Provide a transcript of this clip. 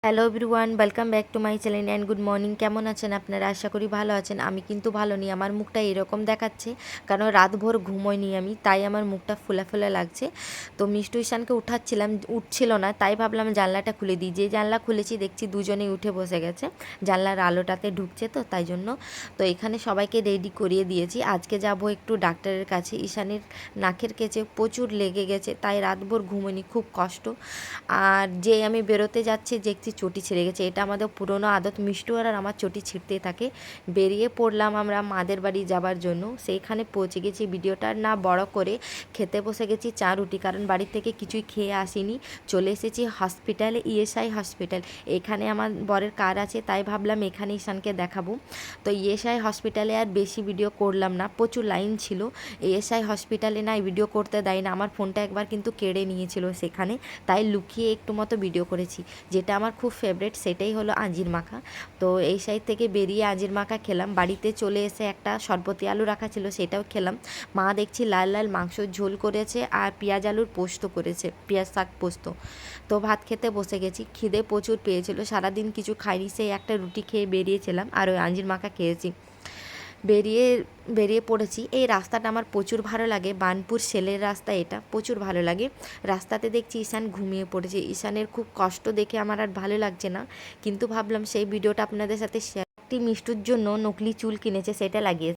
Hello everyone, welcome back to my channel and good morning. কেমন আছেন আপনারা? আশা করি ভালো আছেন। আমি কিন্তু ভালো নেই, আমার মুখটা এরকম দেখাচ্ছে কারণ রাতভর ঘুমোইনি আমি, তাই আমার মুখটা ফোলা ফোলা লাগছে। তো মিষ্টু ঈশানকে উঠাচ্ছিলাম, উঠছিল না, তাই ভাবলাম জানলাটা খুলে দিই। যে জানলা খুলেছি দেখছি দুজনেই উঠে বসে গেছে, জানলার আলোটাতে ঢুকছে তো তাই জন্য। তো এখানে সবাইকে রেডি করিয়ে দিয়েছি। আজকে যাব একটু ডাক্তারের কাছে। ঈশানের নাকের কেচে প্রচুর লেগে গেছে, তাই রাতভর ঘুমোইনি, খুব কষ্ট। আর যে আমি বেরোতে যাচ্ছি দেখছি চটি ছিঁড়ে গেছে। এটা আমাদের পুরনো আদত, মিষ্টু আর আমার চটি ছিঁড়তেই থাকে। বেরিয়ে পড়লাম আমরা মাদের বাড়ি যাবার জন্য। সেইখানে পৌঁছে গেছি, ভিডিওটা না বড় করে খেতে বসে গেছি চা রুটি, কারণ বাড়ি থেকে কিছুই খেয়ে আসিনি। চলে এসেছি হসপিটালে, ইএসআই হসপিটাল। এখানে আমার বরের কার আছে, তাই ভাবলাম এখানে ঈশানকে দেখাবো। তো ইএসআই হসপিটালে আর বেশি ভিডিও করলাম না, প্রচুর লাইন ছিল। ইএসআই হসপিটালে না ভিডিও করতে দেয় না, আমার ফোনটা একবার কিন্তু কেড়ে নিয়েছিল সেখানে, তাই লুকিয়ে একটু মতো ভিডিও করেছি। যেটা আমার খুব ফেভারিট সেটাই হলো আঞ্জির মাখা। তো এই সাইড থেকে বেরিয়ে আঞ্জির মাখা খেলাম। বাড়িতে চলে এসে একটা সরবতি আলু রাখা ছিল, সেটাও খেলাম। মা দেখছি লাল লাল মাংসর ঝোল করেছে আর পেঁয়াজ আলুর পোস্ত করেছে, পেঁয়াজ শাক পোস্ত। তো ভাত খেতে বসে গেছি, খিদে প্রচুর পেয়েছিল, সারাদিন কিছু খাইনি, সেই একটা রুটি খেয়ে বেরিয়েছিলাম আর ওই আঞ্জির মাখা খেয়েছি। বেরিয়ে বেরিয়ে পড়েছি। এই রাস্তাটা আমার প্রচুর ভালো লাগে, বার্নপুর সেলের রাস্তা, এটা প্রচুর ভালো লাগে। রাস্তাতে দেখছি ঈশান ঘুমিয়ে পড়েছে। ঈশানের খুব কষ্ট দেখে আমার আর ভালো লাগছে না, কিন্তু ভাবলাম সেই ভিডিওটা আপনাদের সাথে শেয়ার। একটি মিষ্টুর জন্য নকলি চুল কিনেছে, সেটা লাগিয়ে